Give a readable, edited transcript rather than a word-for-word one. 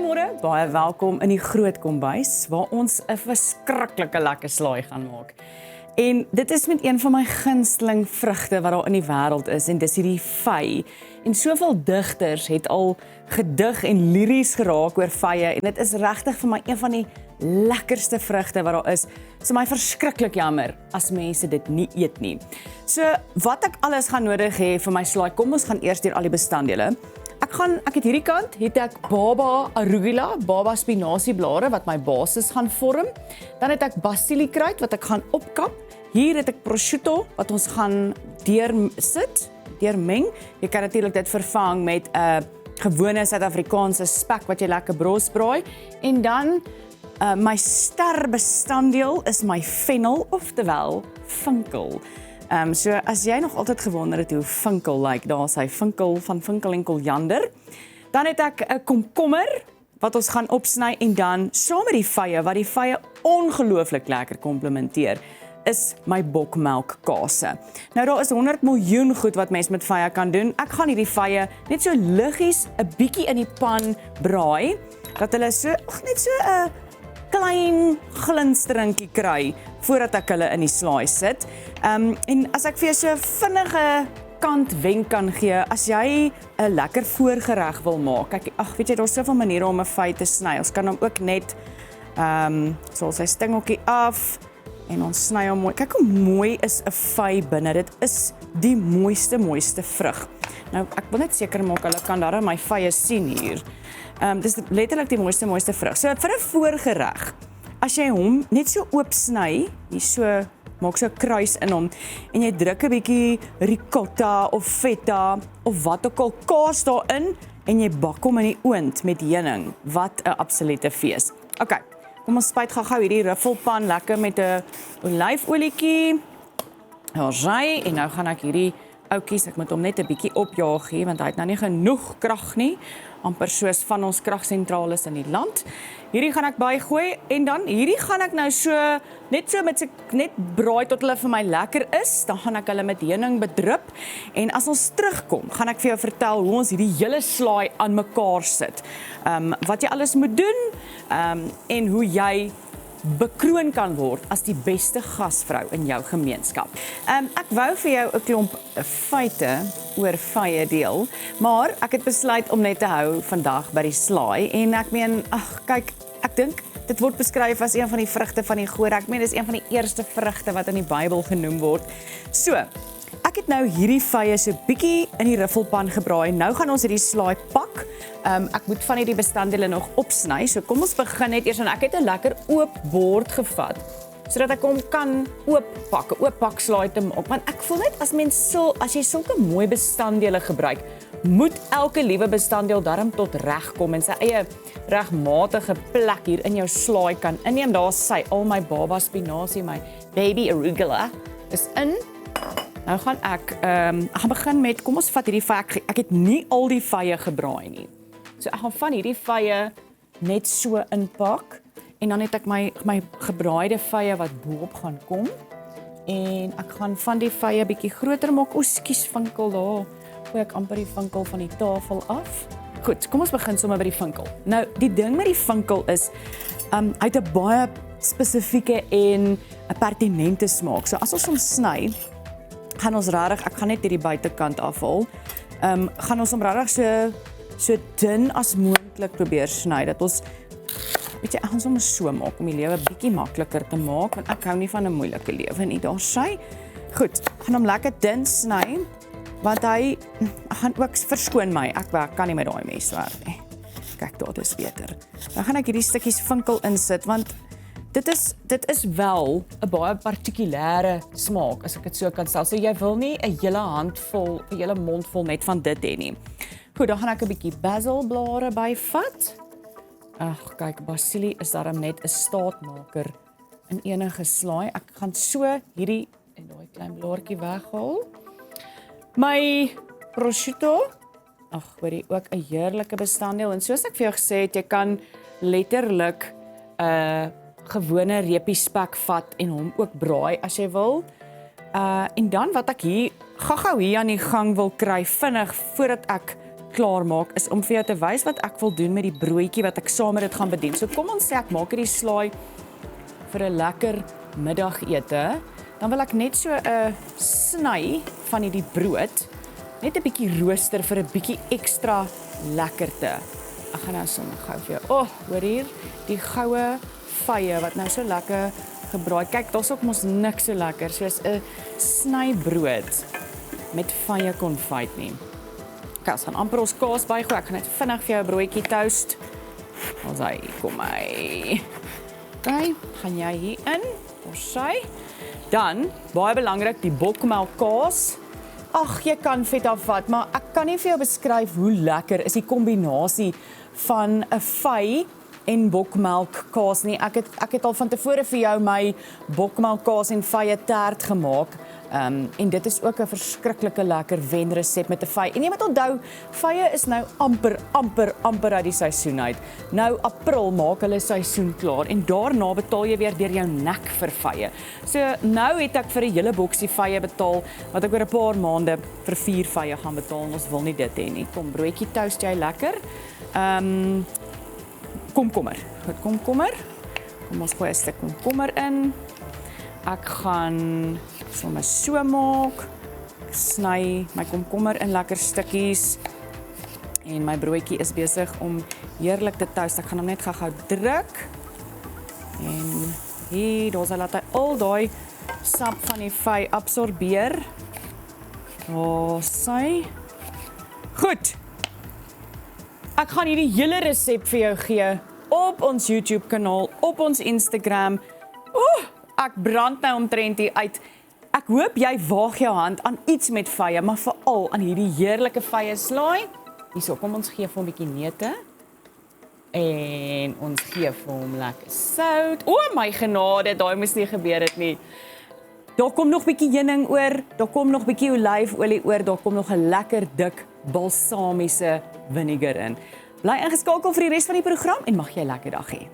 Goeiemôre, baie welkom in die groot kombuis, waar ons 'n verskriklike lekker slaai gaan maak. En dit is met een van my gunsteling vrugte wat daar in die wêreld is, en dis hierdie vy. En soveel digters het al gedig en liries geraak oor vye, en dit is regtig vir my een van die lekkerste vrugte wat daar is. So my verskriklik jammer as mense dit nie eet nie. So wat ek alles gaan nodig hê vir my slaai, kom ons gaan eers deur al die bestanddele. Ek het hierdie kant, het ek baba arugula, baba spinasieblare wat my basis gaan vorm. Dan het ek basiliekruid wat ek gaan opkap. Hier het ek prosciutto wat ons gaan deurmeng. Jy kan natuurlik dit vervang met 'n gewone Suid-Afrikaanse spek wat jy lekker brosbraai. En dan my ster bestanddeel is my fennel, oftewel vinkel. So as jy nog altyd gewonder het hoe vinkel lyk, daar is hy vinkel van Vinkel en Koljander. Dan het ek 'n komkommer wat ons gaan opsny, en dan saam met die vye, wat die vye ongelooflik lekker komplementeer, is my bokmelkkase. Nou daar is 100 miljoen goed wat mens met vye kan doen. Ek gaan hierdie vye net so liggies 'n bietjie in die pan braai, dat hulle net so 'n klein glinsterinkie kry voordat ek hulle in die slaai sit. En as ek vir jou so 'n vinnige kant wenk kan gee, as jy 'n lekker voorgereg wil maak. Kyk, weet jy, daar's soveel maniere om 'n vy te sny. Ons kan hom ook net so sy stingeltjie af en ons sny hom mooi. Kyk hoe mooi is 'n vy binne. Dit is die mooiste vrug. Nou ek wil net seker maak hulle kan darm my vye sien hier. Dis letterlik die mooiste vrug. So vir 'n voorgereg, as jy hom net so oop sny, maak so 'n kruis in hom, en jy druk 'n bietjie ricotta of feta of wat ook al kaas daarin, en jy bak hom in die oond met heuning. Wat 'n absolute fees. Okay, kom ons spuit gou hierdie ruffelpan lekker met 'n olyfolietjie. Alright, en nou gaan ek hierdie oukies, ek moet hom net 'n bietjie opjaag hier, want hy het nou nie genoeg krag nie, amper soos van ons kragsentrales in die land. Hierdie gaan ek bygooi, en dan hierdie gaan ek nou net braai tot hulle vir my lekker is. Dan gaan ek hulle met heuning bedrup, en as ons terugkom, gaan ek vir jou vertel hoe ons hierdie hele slaai aan mekaar sit. Wat jy alles moet doen, en hoe jy bekroon kan word as die beste gasvrou in jou gemeenskap. Ek wou vir jou 'n klomp feite oor vye deel, maar ek het besluit om net te hou vandag by die slaai, en ek meen, kyk, ek dink dit word beskryf as een van die vrugte van die goeie. Ek meen, dis een van die eerste vrugte wat in die Bybel genoem word. So, ek het nou hierdie vye so bietjie in die ruffelpan gebraai. Nou gaan ons hierdie slaai pak. Ek moet van hierdie bestanddele nog opsny, so kom ons begin net eers, en ek het 'n lekker oop bord gevat, sodat ek hom kan ooppak, 'n ooppak slaai te maak. Want ek voel net as jy sulke mooi bestanddele gebruik, moet elke liewe bestanddeel darm tot reg kom en sy eie regmatige plek hier in jou slaai kan inneem. Daar sy al my baba spinasie, my baby arugula is in. Nou gaan ek gaan begin met, kom ons vat hierdie vye, ek het nie al die vye gebraai nie. So ek gaan van hierdie vye net so inpak, en dan het ek my gebraaide vye wat boop gaan kom, en ek gaan van die vye bietjie groter maak. Skus vinkel, daar gooi ek amper die vinkel van die tafel af. Goed, kom ons begin sommer by die vinkel. Nou, die ding met die vinkel is, hy het 'n baie spesifieke en 'n pertinente smaak. So as ons hom sny, gaan ons rarig, ek gaan net hierdie buitekant afhaal, gaan ons hom rarig so dun as moontlik probeer sny, dat ons, weet jy, ons hom so maak, om die lewe bietjie makliker te maak, want ek hou nie van 'n moeilike lewe nie, daar sy. Goed, gaan hom lekker dun sny, want hy gaan ook, verskoon my, ek kan nie met daai mes werk nie. Kyk, daar is beter. Dan gaan ek hierdie stukkies vinkel insit, want dit is wel 'n baie partikulêre smaak, as ek dit so kan stel. So jy wil nie 'n hele handvol, 'n hele mond vol net van dit hê nie. Goed, dan gaan ek 'n bietjie basilblare byvat. Kyk, basilie is daarom net 'n staatmaker in enige slaai. Ek gaan so hierdie en daai klein blaartjie weghaal. My prosciutto, hoorie, ook 'n heerlike bestanddeel, en soos ek vir jou gesê het, jy kan letterlik gewone repie spek vat en hom ook braai as jy wil. En dan wat ek hier gou-gou hier aan die gang wil kry vinnig voordat ek klaar maak is om vir jou te wys wat ek wil doen met die broodjie wat ek saam met dit gaan bedien. So kom ons sê ek maak hierdie slaai vir 'n lekker middagete. Dan wil ek net so 'n sny van hierdie brood, net 'n bietjie rooster vir 'n bietjie ekstra lekkerte. Ek gaan nou sommer gou vir jou. Hoor hier, die goue vye wat nou so lekker gebraai. Kyk, daar's ook mos niks so lekker soos 'n snybrood met vye konfyt nie. Okay, ons gaan amper ons kaas bygooi. Ek gaan net vinnig vir jou 'n broodjie toast. Ons hy, kom hy. Okay, gaan jy hier in. Sy. Dan, baie belangrik, die bokmelk kaas. Ag, jy kan vet afvat, maar ek kan nie vir jou beskryf hoe lekker is die kombinasie van 'n vy en bokmelk kaas nie. Ek het al van tevore vir jou my bokmelk kaas en vye tert gemaak. En dit is ook 'n verskriklike lekker wenresep met 'n vy. En jy moet onthou, vye is nou amper uit die seisoen uit. Nou April maak hulle seisoen klaar en daarna betaal jy weer deur jou nek vir vye. So nou het ek vir 'n hele boksie vye betaal wat ek oor 'n paar maande vir 4 vye gaan betaal en ons wil nie dit hê nie. Kom, broodjie toast jy lekker. Komkommer. Goed, komkommer. Kom ons gooi 'n stuk komkommer in. Ek gaan sommer so maak. Ek sny my komkommer in lekker stukkies. En my broodjie is besig om heerlik te toast. Ek gaan hom net gou druk. En hier, daar's hy laat hy al daai sap van die vy absorbeer. Sy. Goed. Ek gaan hierdie hele resep vir jou gee op ons YouTube kanaal, op ons Instagram. Ek brand nou omtrent hier uit. Ek hoop jy waag jou hand aan iets met vye, maar veral aan hierdie heerlike vye slaai. Hierso, kom ons gee vir hom 'n bietjie neute. En ons gee vir hom lekker sout. My genade, daai moes nie gebeur het nie. Daar kom nog bietjie heuning oor, daar kom nog bietjie olyfolie oor, daar kom nog 'n lekker dik balsamiese vinegar in. Bly ingeskakel vir die res van die program en mag jy 'n lekker dag hê.